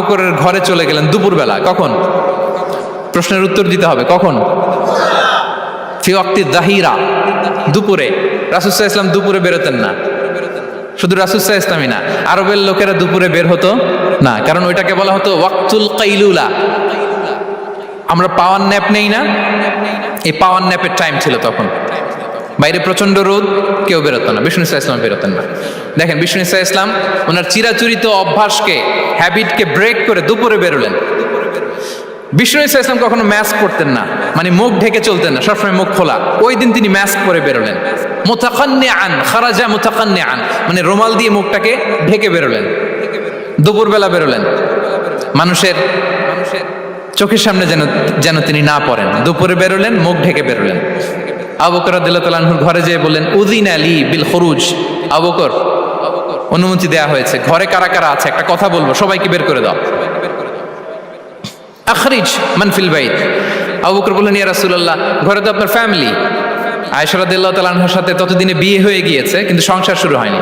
বকরের ঘরে চলে গেলেন দুপুরবেলা। কখন? প্রশ্নের উত্তর দিতে হবে। কখন? ফি ওয়াক্তি যাহিরা, দুপুরে। রাসূল সাল্লাল্লাহু আলাইহি ওয়াসাল্লাম দুপুরে বেরোতেন না। শুধু রাসূল সাল্লাল্লাহু আলাইহি ওয়াসাল্লামই না, আরবের লোকেরা দুপুরে বের হতো না, কারণ ওইটাকে বলা হতো ওয়াক্তুল কাইলুলা। আমরা পাওয়ার ন্যাপ নেই না, এই পাওয়ার ন্যাপের টাইম ছিল তখন। বাইরে প্রচন্ড রোদ, কেউ বেরোতো না, বিষ্ণু সাল্লাল্লাহু আলাইহি ওয়াসাল্লাম বেরোতেন না। দেখেন বিষ্ণু সাল্লাল্লাহু আলাইহি ওয়াসাল্লাম ওনার চিরাচরিত অভ্যাসকে, হ্যাবিটকে ব্রেক করে দুপুরে বেরোলেন। বিষ্ণু সাল্লাল্লাহু আলাইহি ওয়াসাল্লাম কখনো মাস্ক পরতেন না, মানে মুখ ঢেকে চলতেন না, সবসময় মুখ খোলা। ওই দিন তিনি মাস্ক পরে বেরোলেন। মুতাকান্নিআন, খারাজা মুতাকান্নিআন, মানে রুমাল দিয়ে মুখটাকে ঢেকে বেরোলেন, দুপুরবেলা বেরোলেন। মানুষের চোখের সামনে যেন তিনি না পড়েন, দুপুরে বেরোলেন, মুখ ঢেকে বেরোলেন। আবু বকর রাদিয়াল্লাহু তাআলা আনহুর ঘরে যেয়ে বললেন, উযিনা লি বিল খুরুজ। আবু বকর, অনুমতি দেয়া হয়েছে, ঘরে কারা কারা আছে একটা কথা বলবো, সবাইকে বের করে দাও। আখরিজ মান ফিল বাইত। আবু বকর বললেন, ইয়া রাসূলুল্লাহ, ঘরে তো আপনার ফ্যামিলি। আয়েশা রাদিয়াল্লাহু তাআলা আনহার সাথে ততদিনে বিয়ে হয়ে গিয়েছে, কিন্তু সংসার শুরু হয়নি।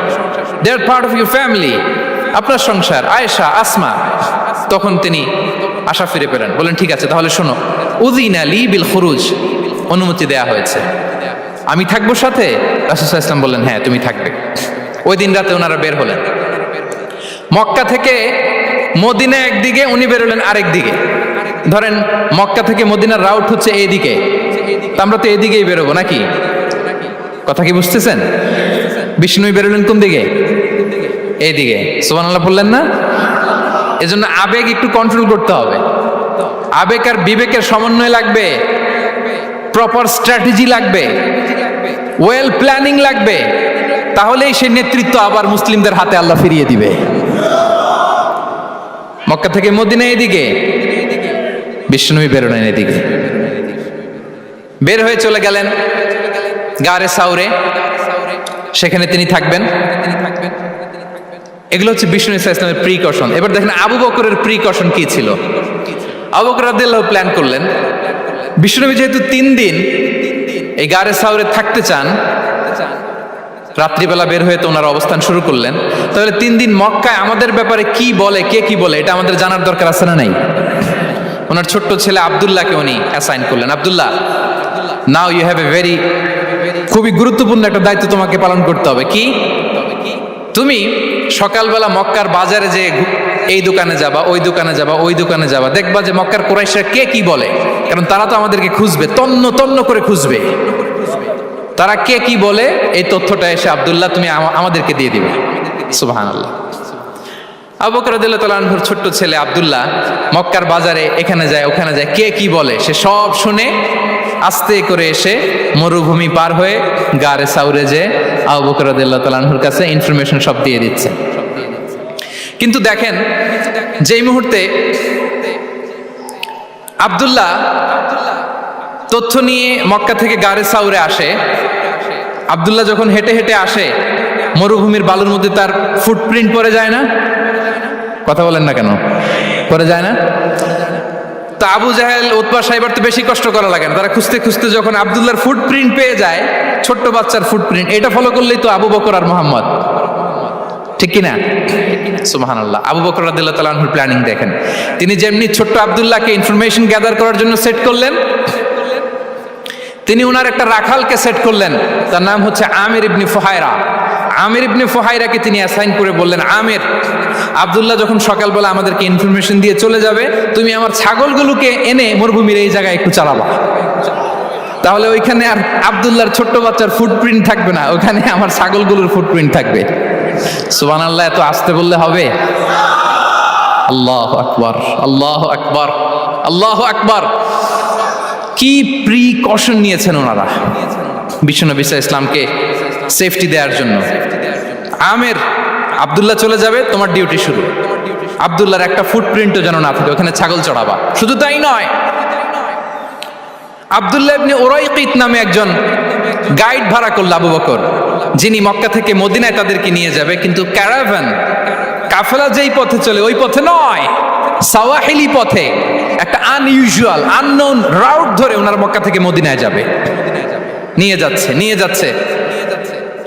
দে আর পার্ট অফ ইউর ফ্যামিলি, আপনার সংসার, আয়েশা, আসমা। তখন তিনি আশা ফিরে পেলেন, বলেন ঠিক আছে তাহলে শোনো, উযিনা লি বিল খুরুজ, অনুমতি দেয়া হয়েছে, আমি থাকবো সাথে? রাসূল সাল্লাল্লাহু আলাইহি ওয়াসাল্লাম বললেন, হ্যাঁ তুমি থাকবে। ওই দিন রাতে ওনারা বের হলেন। মক্কা থেকে মদিনা একদিকে, উনি বেরোলেন আরেক দিকে। ধরেন মক্কা থেকে মদিনার রাউট হচ্ছে এইদিকে, আমরা তো এদিকেই বেরোবো নাকি? কথা কি বুঝতেছেন? বিষ্ণু বেরোলেন কোন দিকে? এইদিকে। সুবহানাল্লাহ বললেন না? এজন্য আবেগ একটু কন্ট্রোল করতে হবে। আবেগ আর বিবেকের সমন্বয় লাগবে, প্রপার স্ট্র্যাটেজি লাগবে, ওয়েল প্ল্যানিং লাগবে, তাহলেই সেই নেতৃত্ব আবার মুসলিমদের হাতে আল্লাহ ফিরিয়ে দিবে। মক্কা থেকে মদিনা এদিকে, বিশ্বনবী বেরোলেন এদিকে। বের হয়ে চলে গেলেন গারে সাউরে, সেখানে তিনি থাকবেন। এগুলো হচ্ছে বিষ্ণু ইসলামের প্রিকশন। এবার দেখেন আবু বকরের প্রিকশন কি ছিল। আবু বকর রাদিয়াল্লাহু প্ল্যান করলেন, বিষ্ণুনবী যেহেতু 3 দিন এই গারে সাউরে থাকতে চান, রাত্রিবেলা বের হয়ে তো ওনার অবস্থান শুরু করলেন, তাহলে 3 দিন মক্কায় আমাদের ব্যাপারে কি বলে, কে কি বলে, এটা আমাদের জানার দরকার আছে না নাই? ওনার ছোট্ট ছেলে আব্দুল্লাহকে উনি অ্যাসাইন করলেন। Abdullah, now you have a very, খুবই গুরুত্বপূর্ণ একটা দায়িত্ব তোমাকে পালন করতে হবে। কি? তুমি সকালবেলা মক্কার বাজারে যে এই দোকানে যাবা, ওই দোকানে যাবা, ওই দোকানে যাবা, দেখবা যে মক্কার কুরাইশরা কে কি বলে, কারণ তারা তো আমাদেরকে খুঁজবে, তন্ন তন্ন করে খুঁজবে। তারা কে কি বলে এই তথ্যটা এসে আব্দুল্লাহ তুমি আমাদেরকে দিয়ে দিবে। সুবহানাল্লাহ। আবু বকর রাদিয়াল্লাহু তাআলা আনহুর ছোট্ট ছেলে আব্দুল্লাহ মক্কার বাজারে এখানে যায় ওখানে যায়, কে কি বলে সে সব শুনে আস্তে করে এসে মরুভূমি পার হয়ে গারে সাউরে যে আবু বকর রাদিয়াল্লাহু তাআলা আনহুর কাছে ইনফরমেশন সব দিয়ে দিচ্ছে। কিন্তু দেখেন যেই মুহূর্তে আব্দুল্লাহ তথ্য নিয়ে মক্কা থেকে গারে সাউরে আসে, আব্দুল্লাহ যখন হেঁটে হেঁটে আসে, মরুভূমির বালুর মধ্যে তার ফুটপ্রিন্ট পড়ে যায় না? কথা বলেন না কেন? পড়ে যায় না? তা আবু জাহেল, উতবা, সাইবার তো বেশি কষ্ট করা লাগে না, তারা খুঁজতে খুঁজতে যখন আব্দুল্লাহর ফুটপ্রিন্ট পেয়ে যায়, ছোট্ট বাচ্চার ফুটপ্রিন্ট, এটা ফলো করলেই তো আবু বকর আর মুহাম্মদ, ঠিক কিনা? সুবহানাল্লাহ। আবু বকর রাদিয়াল্লাহু তাআলা আনহুর প্ল্যানিং দেখেন, তিনি যেমনি ছোট্ট আব্দুল্লাহকে ইনফরমেশন গ্যাদার করার জন্য সেট করলেন, তিনি ওনার একটা রাখালকে সেট করলেন, তার নাম হচ্ছে আমির ইবনে ফুহায়রা। আমির ইবনে ফুহায়রাকে তিনি অ্যাসাইন করে বললেন, আমির, আব্দুল্লাহ যখন সকালবেলা আমাদেরকে ইনফরমেশন দিয়ে চলে যাবে, তুমি আমার ছাগলগুলোকে এনে মরুভূমির এই জায়গায় একটু চালাবা, তাহলে ওইখানে আর আব্দুল্লাহর ছোট্ট বাচ্চার ফুটপ্রিন্ট থাকবে না, ওখানে আমার ছাগলগুলোর ফুটপ্রিন্ট থাকবে। সুবহানাল্লাহ। এত আসতে বললে হবে? আল্লাহু আকবার, আল্লাহু আকবার, আল্লাহু আকবার। কি প্রিকশন নিয়েছেন ওনারা বিশ্বনবী সাল্লাল্লাহু আলাইহি ইসলামকে সেফটি দেওয়ার জন্য। আমির, আব্দুল্লাহ চলে যাবে, তোমার ডিউটি শুরু। আব্দুল্লাহর একটা ফুটপ্রিন্টও যেন না থাকে, ওখানে ছাগল চড়াবা। শুধু তাই নয়, আব্দুল্লাহ ইবনে উরাইকিত নামে একজন গাইড ভাড়া করল আবু বকর, যিনি মক্কা থেকে মদিনায় তাদেরকে নিয়ে যাবে, কিন্তু ক্যারাভান, কাফেলা যেই পথে চলে ওই পথে নয়, সাওয়াহিলি পথে, একটা আনইউজুয়াল আননোন রাউট ধরে ওনার মক্কা থেকে মদিনায় যাবে। নিয়ে যাচ্ছে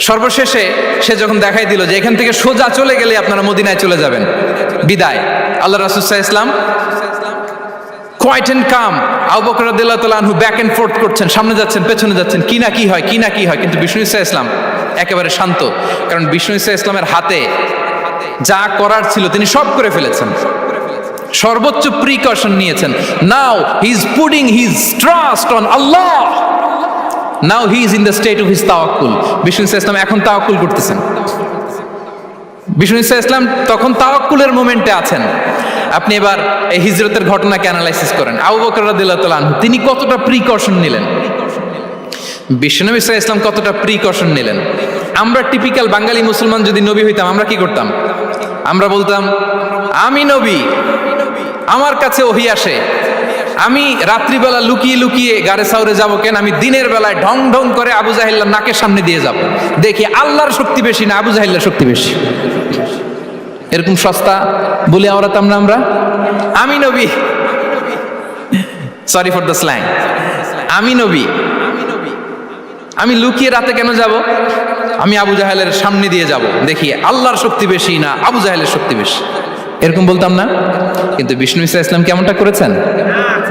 সর্বশেষে সে যখন দেখাই দিল যে এখান থেকে সোজা চলে গেলে আপনারা মদিনায় চলে যাবেন, বিদায়। আল্লাহ রাসূল সাল্লাল্লাহু আলাইহি ওয়াসাল্লাম কোয়াইট এন্ড কাম, আবু বকর রাদিয়াল্লাহু তাআলা আনহু ব্যাক এন্ড ফোর্থ করছেন, সামনে যাচ্ছেন পেছনে যাচ্ছেন, কি না কি হয় কি না কি হয়, কিন্তু বিষ্ণু সাল্লাল্লাহু আলাইহি ওয়াসাল্লাম একেবারে শান্ত, কারণ বিষ্ণু সাল্লাল্লাহু আলাইহি ওয়াসাল্লামের হাতে যা করার ছিল তিনি সব করে ফেলেছেন, সর্বোচ্চ প্রিকশন নিয়েছেন। Now he is putting his trust on Allah, now he is in the state of his তাওয়াক্কুল। বিষ্ণু সাল্লাল্লাহু আলাইহি ওয়াসাল্লাম এখন তাওয়াক্কুল করতেছেন, বিষ্ণু সাল্লাল্লাহু আলাইহি ওয়াসাল্লাম তখন তাওয়াক্কুলের মোমেন্টে আছেন। আপনি এবার এই হিজরতের ঘটনাকে অ্যানালাইসিস করেন, আবু বকর রাদিয়াল্লাহু তাআলা আনহু তিনি কতটা প্রিকশন নিলেন, বিশ্বনবী সাল্লাল্লাহু আলাইহি ওয়াসাল্লাম কতটা প্রিকশন নিলেন। আমরা টিপিক্যাল বাঙালি মুসলমান যদি নবী হইতাম আমরা কি করতাম? আমরা বলতাম আমি নবী, আমার কাছে ওহী আসে, আমি রাত্রিবেলা লুকিয়ে লুকিয়ে গারে সাউরে যাব কেন, আমি দিনের বেলায় ঢং ঢং করে আবু জাহেলের নাকের সামনে দিয়ে যাব, দেখি আল্লাহর শক্তি বেশি না আবু জাহেলের শক্তি বেশি। এরকম সস্তা বলে আওড়াতাম না আমরা, আমি নবী, সরি ফর দ্য স্ল্যাং, আমি নবী, আমি লুকিয়ে রাতে কেন যাব, আমি আবু জাহেলের সামনে দিয়ে যাব, দেখি আল্লাহর শক্তি বেশি না আবু জাহেলের শক্তি বেশি, এরকম বলতাম না। কিন্তু বিষ্ণু ইসা ইসলাম কেমনটা করেছেন?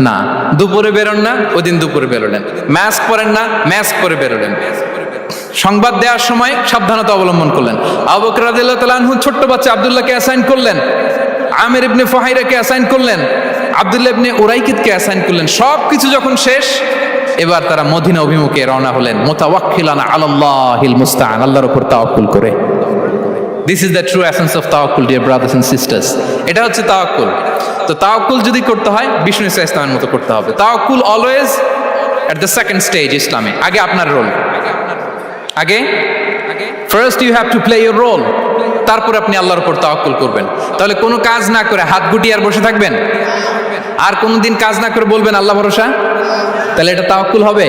না, দুপুরে বেরোন না, ওই দিন দুপুরে বেরোলেন, মাস্ক পরেন না, মাস্ক পরে বেরোলেন, সংবাদ দেওয়ার সময় সাবধানতা অবলম্বন করলেন। আবু বকর রাদিয়াল্লাহু তাআলা আনহু ছোট্ট বাচ্চা আব্দুল্লাহকে অ্যাসাইন করলেন, আমির ইবনে ফুহাইরাকে অ্যাসাইন করলেন, আব্দুল্লাহ ইবনে উরাইকিতকে অ্যাসাইন করলেন। সব কিছু যখন শেষ, এবার তারা মদিনা অভিমুখে রওনা হলেন, মুতাওয়াক্কিলান আলাল্লাহিল মুস্তাআন, আল্লাহর উপর তাওয়াক্কুল করে। This is the true essence of তাওয়াক্কুল ডিয়ার ব্রাদার্স এন্ড সিস্টার্স। এটা হচ্ছে তাওয়াক্কুল। তো তাওয়াক্কুল যদি করতে হয় বিষ্ণু ইসা ইসলামের মতো করতে হবে। তাওয়াক্কুল always at the second stage ইসলামে। আগে আপনার রোল, আগে first you have to play your role, তারপর আপনি আল্লাহর উপর তাওয়াক্কুল করবেন। তাহলে কোনো কাজ না করে হাত গুটিয়ে আর বসে থাকবেন, আর কোনোদিন কাজ না করে বলবেন আল্লাহ ভরসা, তাহলে এটা তাওয়াক্কুল হবে?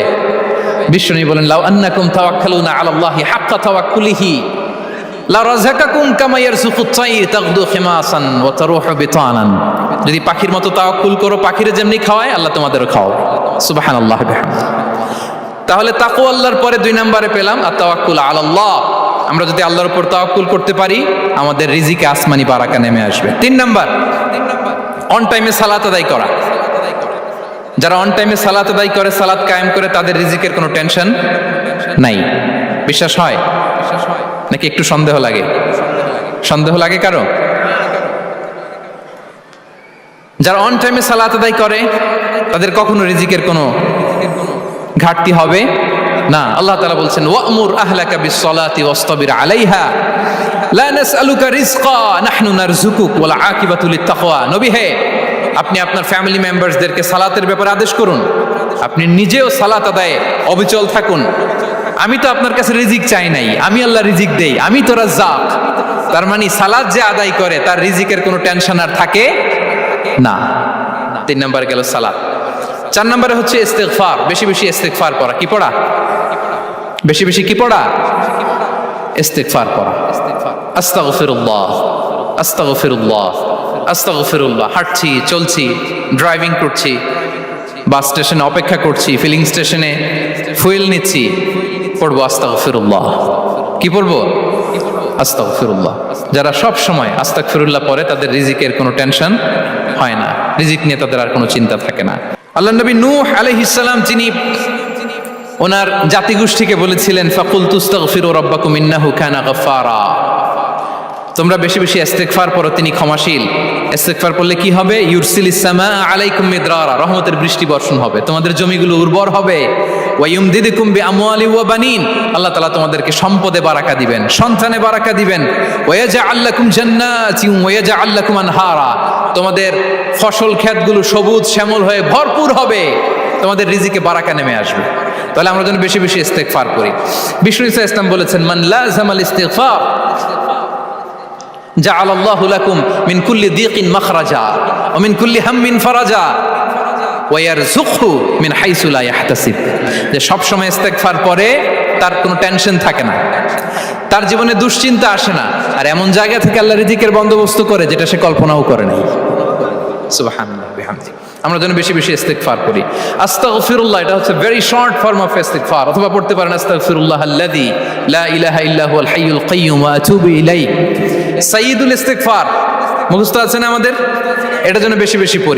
বিষ্ণু বলেন লাউ আন্নাকুম তাওয়াক্কালুনা আলাল্লাহি হাক্কা তাওয়াক্কুলিহি লা রাযাকাকুম কামা ইয়ারযুকুত তাইর তাগদু খিমাসান ওয়া তারুহু বিতানান। যদি পাখির মতো তাওয়াক্কুল করো, পাখিরে যেমনি খাওয়ায় আল্লাহ তোমাদেরও খাওয়াবে। সুবহানাল্লাহ বিহামদিহি। তাহলে তাকওয়া আল্লাহর পরে 2 নম্বরে পেলাম আর তাওয়াক্কুল আলাল্লাহ। আমরা যদি আল্লাহর উপর তাওয়াক্কুল করতে পারি আমাদের রিজিকে আসমানি বারাকা নেমে আসবে। 3 নাম্বার, অন টাইমে সালাত আদায় করা। যারা অন টাইমে সালাত আদায় করে, সালাত কায়েম করে, তাদের রিজিকের কোনো টেনশন নাই। বিশ্বাস হয় নাকি একটু সন্দেহ লাগে? সন্দেহ লাগে কারো? যারা অন টাইমে সালাত আদায় করে তাদের কখনো রিজিকের কোনো ঘাটতি হবে না। আল্লাহ তাআলা বলছেন ওয়া'মুর আহলাকা বিস-সালাতি ওয়াসতাবির আলাইহা লা নাসআলুকা রিজকা নাহনু নারযুকুক ওয়াল আকিবাতু লিত-তাকওয়া। নবী হে, আপনি আপনার ফ্যামিলি মেম্বারসদেরকে সালাতের ব্যাপারে আদেশ করুন, আপনি নিজেও সালাত আদায়ে অবিচল থাকুন। আমি তো আপনার কাছে রিজিক চাই নাই, আমি আল্লাহ রিজিক দেই, আমি তো রাজ্জাক। তার মানে সালাত যে আদায় করে তার রিজিকের কোনো টেনশন আর থাকে না। 3 নম্বরে গেল সালাত। 4 নম্বরে হচ্ছে ইস্তিগফার, বেশি বেশি ইস্তিগফার পড়া। কি পড়া? বেশি বেশি কি পড়া? ইস্তিগফার পড়া। আস্তাগফিরুল্লাহ, আস্তাগফিরুল্লাহ, আস্তাগফিরুল্লাহ। হাঁটছি, চলছি, ড্রাইভিং করছি, বাস স্টেশনে অপেক্ষা করছি, ফিলিং স্টেশনে ফুয়েল নিচ্ছি, পড়বো আস্তাগফিরুল্লাহ। কি পড়বো? আস্তাগফিরুল্লাহ। যারা সব সময় আস্তাগফিরুল্লাহ পড়ে তাদের রিজিকের কোনো টেনশন হয় না, রিজিক নিয়ে তাদের আর কোনো চিন্তা থাকে না। আল্লাহ নবী নূহ আলাইহিস সালাম যিনি ওনার জাতিগোষ্ঠীকে বলেছিলেন ফাকুলতু আস্তাগফিরু রাব্বাকুম ইন্নাহু কানা গাফফারা, তোমরা বেশি বেশি ইস্তিগফার পড়ো, তিনি ক্ষমাশীল। ইস্তিগফার পড়লে কি হবে? ইউরসিলিস সামা আলাইকুম মিদরারা, রহমতের বৃষ্টি বর্ষণ হবে, তোমাদের জমিগুলো উর্বর হবে। ওয়া ইউমদিদুকুম বিআমওয়ালি ওয়া বানিন, আল্লাহ তাআলা তোমাদেরকে সম্পদে বারাকা দিবেন, সন্তানে বারাকা দিবেন। ওয়া ইয়াজআল লাকুম জান্নাতিন ওয়া ইয়াজআল লাকুম আনহারা, তোমাদের ফসল ক্ষেতগুলো সবুজ শ্যামল হয়ে ভরপুর হবে, তোমাদের রিজিকে বারাকা নেমে আসবে। তাহলে আমরা যেন বেশি বেশি ইস্তিগফার করি। বিষ্ণু ইসা ইসলাম বলেছেন মান লাযামাল ইস্তিগফার জাআলাল্লাহু লাকুম মিন কুল্লি দিকিন মাখরাজা ওয়া মিন কুল্লি হাম্মিন ফারাজা ওয়া ইয়ারযুকহু মিন হাইসু লা ইয়াহতাসিব। যে সব সময় ইস্তিগফার পড়ে তার কোনো টেনশন থাকে না, তার জীবনে দুশ্চিন্তা আসে না, আর এমন জায়গা থেকে আল্লাহ রিজিকের বন্দোবস্ত করে যেটা সে কল্পনাও করে নাই। সুবহানাল্লাহ বিহামদি। আমরা যেন বেশি বেশি ইস্তিগফার করি। আস্তাগফিরুল্লাহ, এটা হচ্ছে ভেরি শর্ট ফর্ম অফ ইস্তিগফার। অথবা পড়তে পারেন আস্তাগফিরুল্লাহ আল্লাযী লা ইলাহা ইল্লা হুয়াল হাইয়ুল কাইয়্যুম ওয়া আতুবু ইলাইহি। সাইয়্যিদুল ইস্তিগফার মুখস্থ আছে না আমাদের? এটা যেন বেশি বেশি পড়ি।